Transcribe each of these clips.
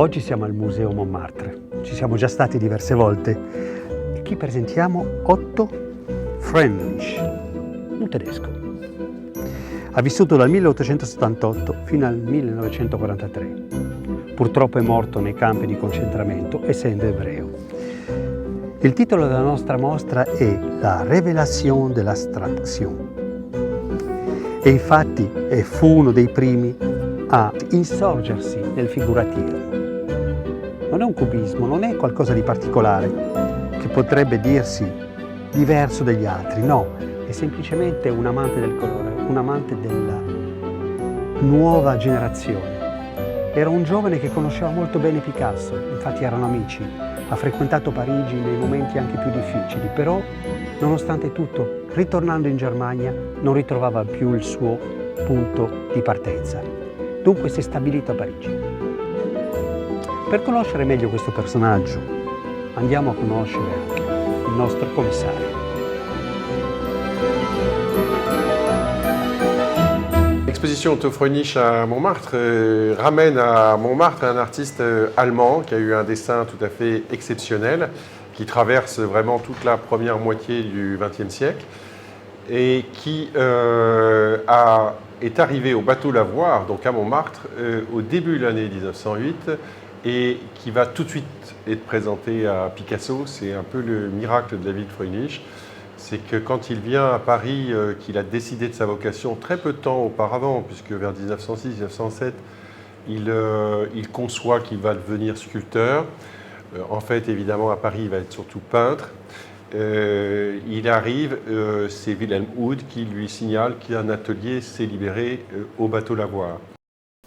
Oggi siamo al Museo Montmartre, ci siamo già stati diverse volte e qui presentiamo Otto Friedrich, un tedesco. Ha vissuto dal 1878 fino al 1943. Purtroppo è morto nei campi di concentramento, essendo ebreo. Il titolo della nostra mostra è La révélation de l'abstraction. E infatti fu uno dei primi a insorgersi nel figurativismo. Non è un cubismo, non è qualcosa di particolare che potrebbe dirsi diverso dagli altri, no, è semplicemente un amante del colore, un amante della nuova generazione. Era un giovane che conosceva molto bene Picasso, infatti erano amici, ha frequentato Parigi nei momenti anche più difficili, però nonostante tutto, ritornando in Germania, non ritrovava più il suo punto di partenza. Dunque si è stabilito a Parigi. Per conoscere meglio questo personaggio, andiamo a conoscere anche il nostro commissario. L'exposition Otto Friedrich à Montmartre ramène à Montmartre un artiste allemand qui a eu un dessin tout à fait exceptionnel, qui traverse vraiment toute la première moitié du XXe siècle et qui est arrivé au bateau Lavoir, donc à Montmartre, au début de l'année 1908 et qui va tout de suite être présenté à Picasso. C'est un peu le miracle de la vie de Friedrich. C'est que quand il vient à Paris, qu'il a décidé de sa vocation très peu de temps auparavant, puisque vers 1906-1907, il conçoit qu'il va devenir sculpteur. En fait, évidemment, à Paris, il va être surtout peintre. Il arrive, c'est Wilhelm Hude qui lui signale qu'un atelier s'est libéré au bateau Lavoir.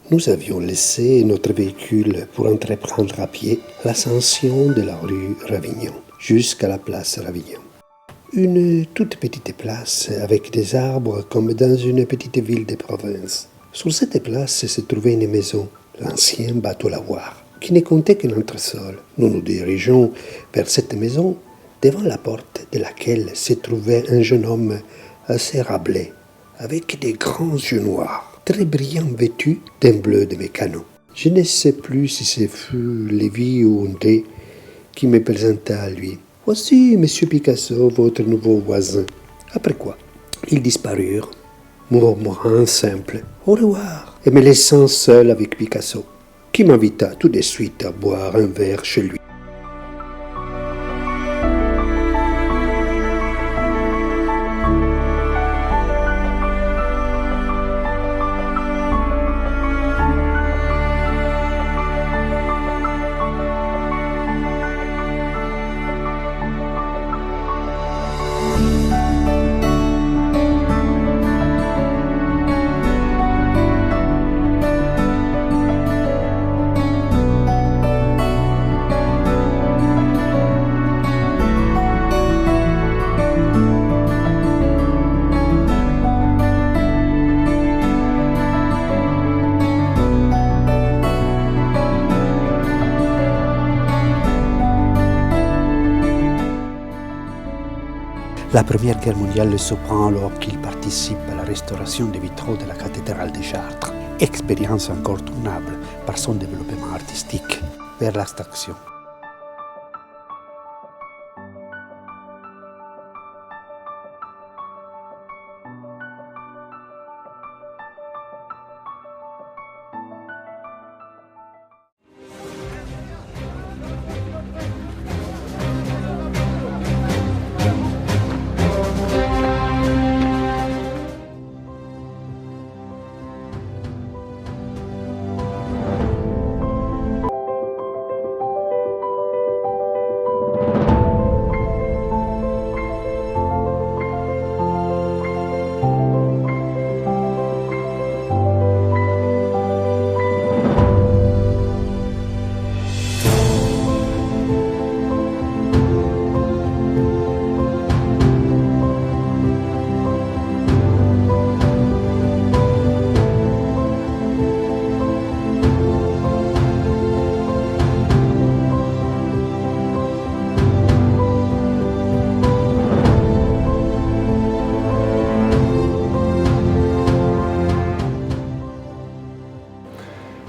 Nous avions laissé notre véhicule pour entreprendre à pied l'ascension de la rue Ravignon jusqu'à la place Ravignon. Une toute petite place avec des arbres comme dans une petite ville de province. Sur cette place se trouvait une maison, l'ancien bateau Lavoir, qui ne comptait qu'un entresol. Nous nous dirigeons vers cette maison, devant la porte de laquelle se trouvait un jeune homme assez rablé, avec des grands yeux noirs, très brillants vêtus d'un bleu de mécano. Je ne sais plus si ce fut Lévi ou André qui me présenta à lui. Voici, monsieur Picasso, votre nouveau voisin. Après quoi, ils disparurent, murmurant simple au revoir, et me laissant seul avec Picasso, qui m'invita tout de suite à boire un verre chez lui. La Première Guerre mondiale le surprend alors qu'il participe à la restauration des vitraux de la cathédrale de Chartres. Expérience encore tournable par son développement artistique vers l'abstraction.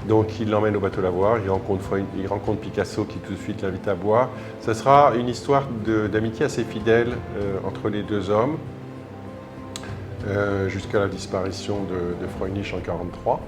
Donc il l'emmène au bateau lavoir, il rencontre Picasso qui tout de suite l'invite à boire. Ça sera une histoire d'amitié assez fidèle entre les deux hommes, jusqu'à la disparition de Freundlich en 1943.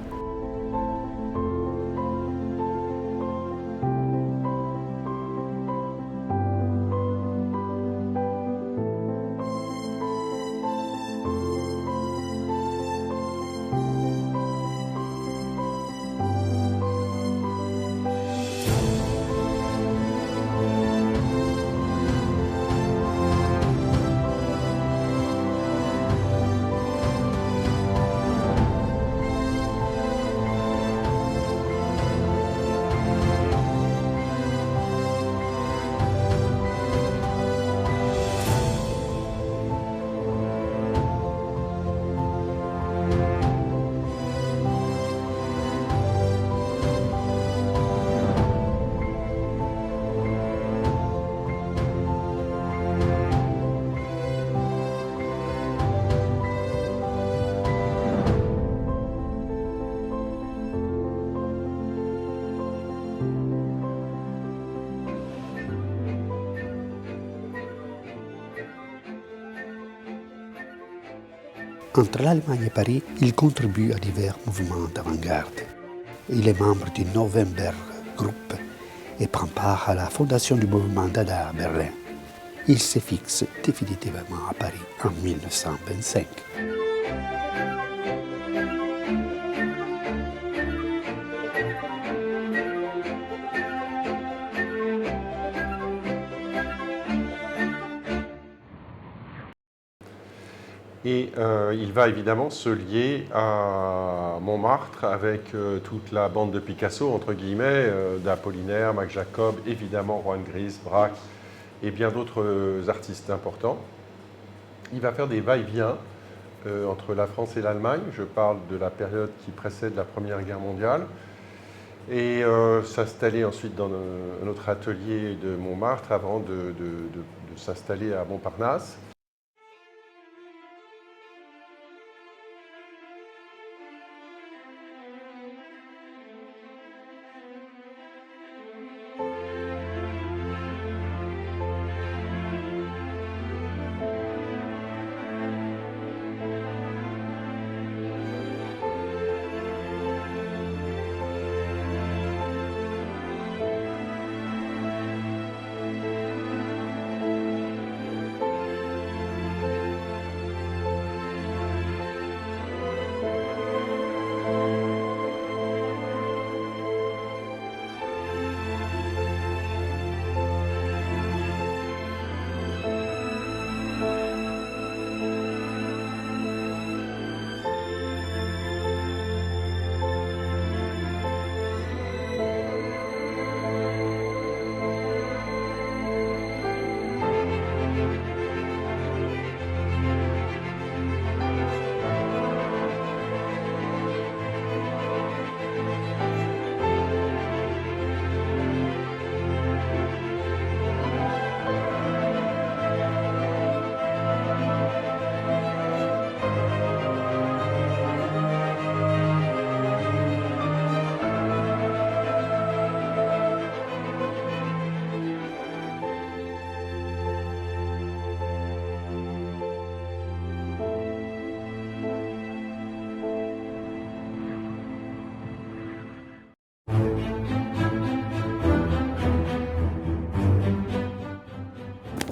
Entre l'Allemagne et Paris, il contribue à divers mouvements d'avant-garde. Il est membre du November Group et prend part à la fondation du mouvement Dada à Berlin. Il se fixe définitivement à Paris en 1925. Et il va évidemment se lier à Montmartre avec toute la bande de Picasso, entre guillemets, d'Apollinaire, Max Jacob, évidemment Juan Gris, Braque et bien d'autres artistes importants. Il va faire des va-et-vient entre la France et l'Allemagne. Je parle de la période qui précède la Première Guerre mondiale. Et s'installer ensuite dans notre atelier de Montmartre avant de s'installer à Montparnasse.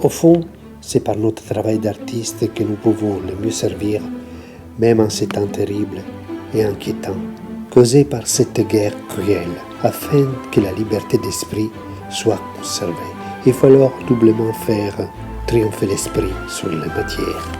Au fond, c'est par notre travail d'artiste que nous pouvons le mieux servir, même en ces temps terribles et inquiétants, causés par cette guerre cruelle, afin que la liberté d'esprit soit conservée. Il faut alors doublement faire triompher l'esprit sur la matière.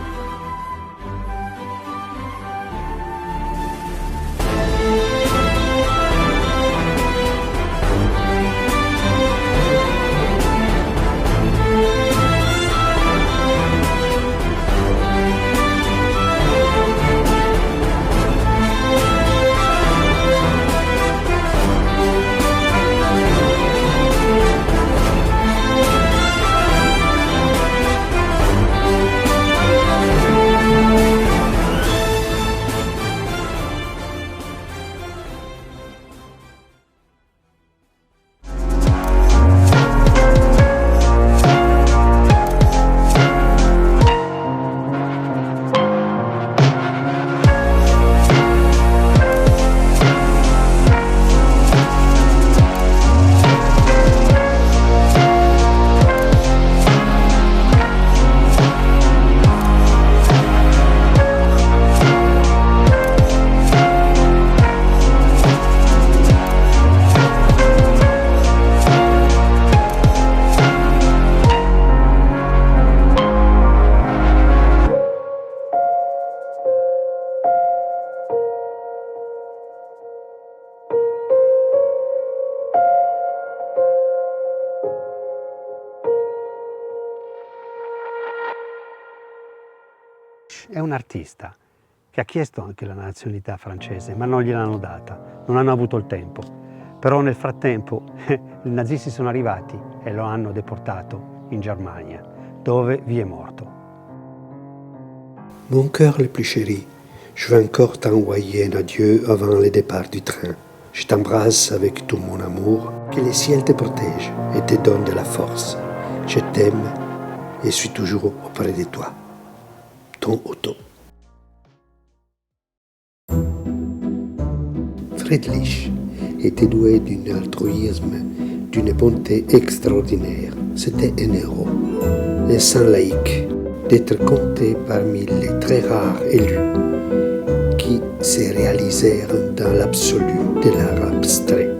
un artista che ha chiesto anche la nazionalità francese, ma non gliel'hanno data, non hanno avuto il tempo. Però nel frattempo i nazisti sono arrivati e lo hanno deportato in Germania, dove vi è morto. Mon cœur le plus chéri, je veux encore t'envoyer un adieu avant le départ du train. Je t'embrasse avec tout mon amour, que le ciel te protège et te donne de la force. Je t'aime et suis toujours auprès de toi. Ton Otto. Friedrich était doué d'un altruisme, d'une bonté extraordinaire. C'était un héros, un saint laïque, d'être compté parmi les très rares élus qui se réalisèrent dans l'absolu de l'art abstrait.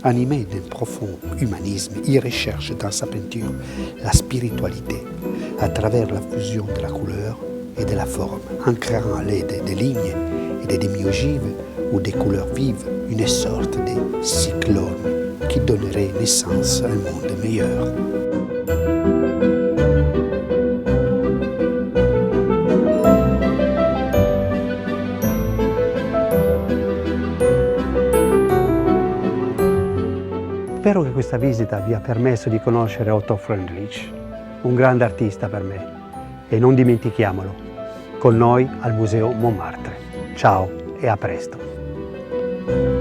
Animé d'un profond humanisme, il recherche dans sa peinture la spiritualité à travers la fusion de la couleur et de la forme, en créant à l'aide des lignes et des demi-ogives ou des couleurs vives une sorte de cyclone qui donnerait naissance à un monde meilleur. Spero che questa visita vi ha permesso di conoscere Otto Friedrich, un grande artista per me. E non dimentichiamolo, con noi al Museo Montmartre. Ciao e a presto!